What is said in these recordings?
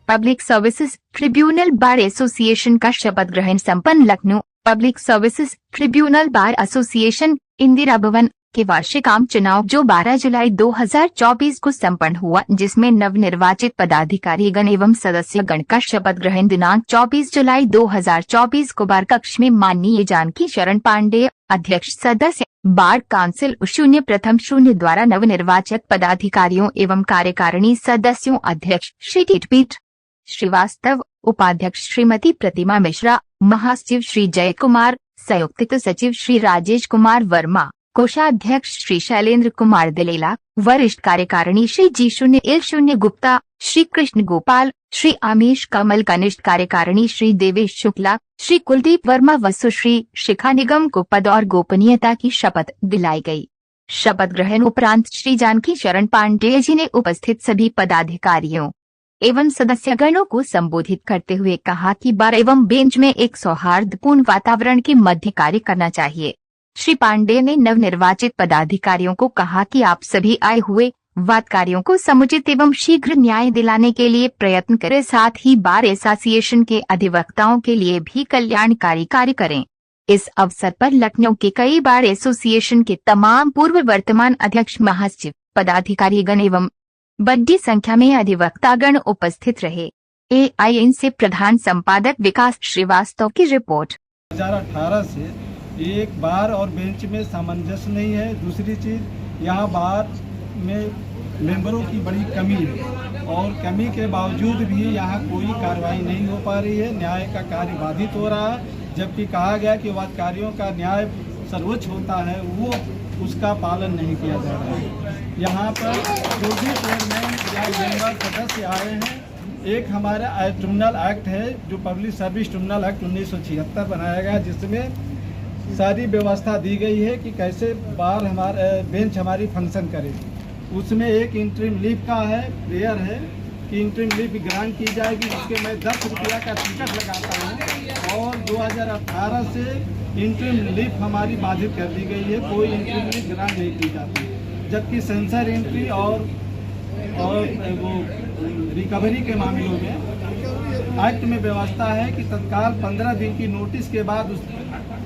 Public services tribunal bar association का शपथ ग्रहण संपन्न। Lucknow public services tribunal bar association Indira भवन के वार्षिक आम चुनाव जो 12 जुलाई 2024 को संपन्न हुआ, जिसमें नवनिर्वाचित पदाधिकारीगण एवं सदस्यगण का शपथ ग्रहण दिनांक 24 जुलाई 2024 को बार कक्ष में माननीय जानकी शरण पांडेय अध्यक्ष सदस्य बार काउंसिल 0 प्रथम 0 द्वारा नवनिर्वाचित पदाधिकारियों एवं कार्यकारिणी सदस्यों अध्यक्ष श्री टीटपीठ श्रीवास्तव, उपाध्यक्ष श्रीमती प्रतिमा मिश्रा, महासचिव श्री जय कुमार, संयुक्त सचिव श्री राजेश कुमार वर्मा, कोषाध्यक्ष श्री शैलेंद्र कुमार दिलेला, वरिष्ठ कार्यकारिणी श्री G0L0 गुप्ता, श्री कृष्ण गोपाल, श्री आमीश कमल, कनिष्ठ कार्यकारिणी श्री देवेश शुक्ला, श्री कुलदीप वर्मा व सुश्री शिखा निगम को पद और गोपनीयता की शपथ दिलाई गई। शपथ ग्रहण उपरांत श्री जानकी शरण पांडेय जी ने उपस्थित सभी पदाधिकारियों एवं सदस्यगणों को संबोधित करते हुए कहा कि बार एवं बेंच में एक सौहार्दपूर्ण वातावरण के मध्य कार्य करना चाहिए। श्री पांडेय ने नवनिर्वाचित पदाधिकारियों को कहा कि आप सभी आए हुए वादकारियों को समुचित एवं शीघ्र न्याय दिलाने के लिए प्रयत्न करें, साथ ही बार एसोसिएशन के अधिवक्ताओं के लिए भी कल्याणकारी कार्य करें। इस अवसर पर लखनऊ के कई बार एसोसिएशन के तमाम पूर्व वर्तमान अध्यक्ष, महासचिव, पदाधिकारीगण एवं बड़ी संख्या में अधिवक्तागण उपस्थित रहे। AIN से प्रधान संपादक विकास श्रीवास्तव की रिपोर्ट। 2018 से एक बार और बेंच में सामंजस्य नहीं है। दूसरी चीज, यहाँ बार में मेंबरों की बड़ी कमी है और कमी के बावजूद भी यहाँ कोई कार्रवाई नहीं हो पा रही है। न्याय का कार्य बाधित हो रहा है, जबकि कहा गया कि वादकारियों का न्याय सर्वोच्च होता है, वो उसका पालन नहीं किया जा रहा है। यहाँ पर जो भी चेयरमैन या मेंबर सदस्य आए हैं, एक हमारा ट्रिब्यूनल एक्ट है जो पब्लिक सर्विस ट्रिब्यूनल एक्ट 1976 बनाया गया, जिसमें सारी व्यवस्था दी गई है कि कैसे बार हमारे बेंच हमारी फंक्शन करे। उसमें एक इंटरिम लीव का है, प्रेयर है कि इंटरिम लीव ग्रांट की जाएगी, जिसके मैं 10 रुपया का टिकट लगाता हूँ। और 2018 से इंटरिम लीव हमारी बाधित कर दी गई है, कोई इंटरिम लीव ग्रांट नहीं की जाती। जबकि सेंसर एंट्री और वो रिकवरी के मामलों में एक्ट में व्यवस्था है कि तत्काल 15 दिन की नोटिस के बाद उस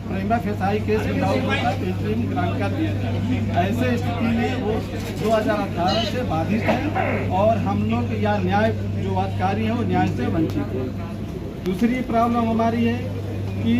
prima facie case without interim grant कर दिया जाए। ऐसे स्थिति में वो 2018 से बाधित है और हम लोग या न्याय जो वादकारी है वो न्याय से वंचित है। दूसरी प्रॉब्लम हमारी है कि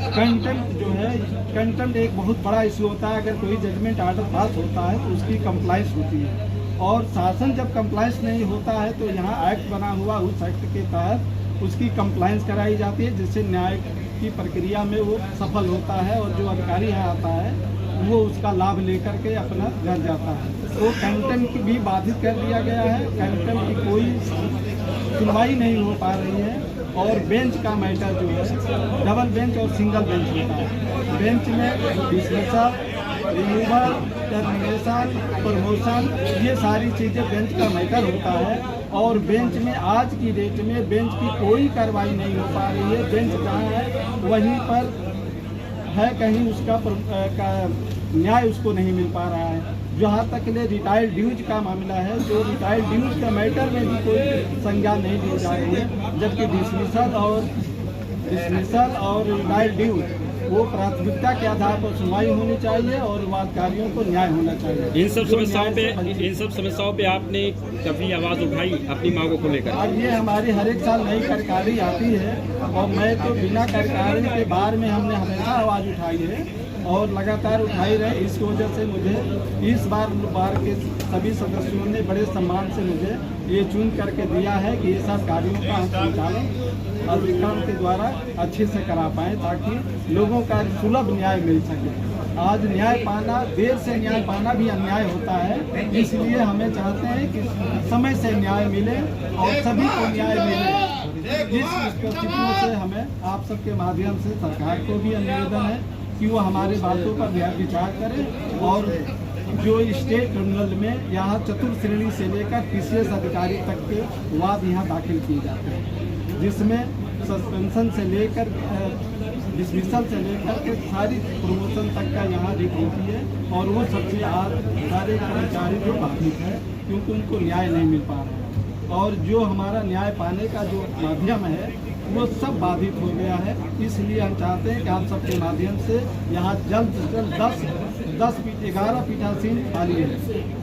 कंटेम्प्ट जो है, कंटेम्प्ट एक बहुत बड़ा इशू होता है। अगर कोई जजमेंट ऑर्डर पास होता है तो उसकी कंप्लाइंस होती है, और शासन जब कंप्लाइंस नहीं होता है तो यहाँ एक्ट बना हुआ, उस एक्ट के तहत उसकी कंप्लाइंस कराई जाती है, जिससे न्याय की प्रक्रिया में वो सफल होता है और जो अधिकारी यहाँ आता है वो उसका लाभ लेकर के अपना घर जाता है। तो कंटेम्प्ट भी बाधित कर दिया गया है। कंटेम्प्ट की कोई सुनवाई नहीं हो पा रही है। और बेंच का मैटर जो है, डबल बेंच और सिंगल बेंच होता है। बेंच में डिसमिसल, रिमूवल, टर्मिनेशन, प्रमोशन, ये सारी चीज़ें बेंच का मैटर होता है। और बेंच में आज की डेट में बेंच की कोई कार्रवाई नहीं हो पा रही है। बेंच जहाँ है वहीं पर है, कहीं उसका न्याय उसको नहीं मिल पा रहा है। जहाँ तक ले रिटायर्ड ड्यूज का मामला है, जो रिटायर्ड ड्यूज का मैटर में भी कोई संज्ञान नहीं ली जा रही है, जबकि डिसमिसल और रिटायर्ड ड्यूज वो प्राथमिकता के आधार पर सुनवाई होनी चाहिए और वादकारियों को न्याय होना चाहिए। इन सब समस्याओं पे आपने कभी आवाज़ उठाई अपनी मांगों को लेकर? अब ये हमारी हर एक साल नई कार्यकारिणी आती है और मैं तो बिना कार्यकारिणी के बार में हमने हमेशा आवाज़ उठाई है और लगातार उठाई रहे। इस वजह से मुझे इस बार के सभी सदस्यों ने बड़े सम्मान से मुझे ये चुन करके दिया है कि ये सब कार्यों का हम संचालन अधिकारी के द्वारा अच्छे से करा पाएँ, ताकि लोगों का सुलभ न्याय मिल सके। आज न्याय पाना, देर से न्याय पाना भी अन्याय होता है, इसलिए हमें चाहते हैं कि समय से न्याय मिले और सभी को न्याय मिले। इस परिस्थितियों से हमें आप सबके माध्यम से सरकार को भी निवेदन है कि वो हमारे बातों पर विचार करें और जो स्टेट ट्रिब्यूनल में यहाँ चतुर्थ श्रेणी से लेकर PCS अधिकारी तक के वाद यहाँ दाखिल किए जाते हैं, जिसमें सस्पेंशन से लेकर डिसमिसल से लेकर के सारी प्रमोशन तक का यहाँ रिट होती है। और वो सबसे आज सारे कर्मचारी जो बाधित है, क्योंकि उनको न्याय नहीं मिल पा रहा है। और जो हमारा न्याय पाने का जो माध्यम है वो सब बाधित हो गया है। इसलिए हम चाहते हैं कि आप सबके माध्यम से यहाँ जल्द से जल्द 11 पीठासीन खाली है,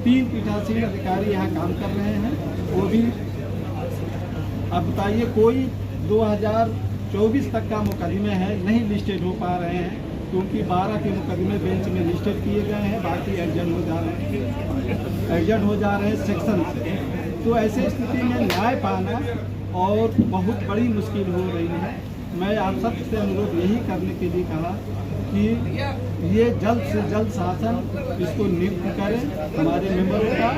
3 पीठासीन अधिकारी यहाँ काम कर रहे हैं, वो भी अब बताइए कोई 2024 तक का मुकदमे है नहीं लिस्टेड हो पा रहे हैं, क्योंकि 12 के मुकदमे बेंच में लिस्टेड किए गए हैं, बाकी एडजर्न हो जा रहे हैं सेक्शन से। तो ऐसे स्थिति में न्याय पाना और बहुत बड़ी मुश्किल हो रही है। मैं आप सबसे अनुरोध यही करने के लिए कहा कि ये जल्द से जल्द शासन इसको नियुक्त करे हमारे मेंबरों का,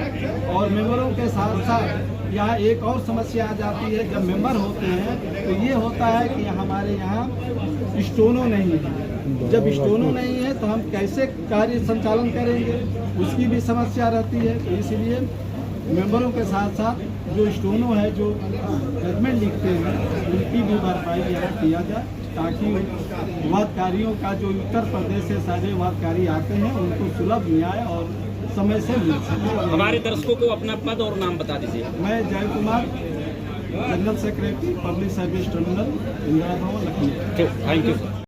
और मेंबरों के साथ साथ यहाँ एक और समस्या आ जाती है, जब मेंबर होते हैं तो ये होता है कि हमारे यहाँ स्टोनो नहीं है। जब स्टोनो नहीं है तो हम कैसे कार्य संचालन करेंगे, उसकी भी समस्या रहती है। तो इसलिए मेंबरों के साथ साथ जो स्टोनो है, जो जजमेंट लिखते हैं, उनकी भी भरपाई यहाँ किया जाए, ताकि वादकारियों का जो उत्तर प्रदेश से सारे वादकारी आते हैं उनको सुलभ न्याय और समय से मिल सके। हमारे दर्शकों को अपना पद और नाम बता दीजिए। मैं जय Kumar, general secretary, public service tribunal, Indira भवन, लखनऊ। Thank you.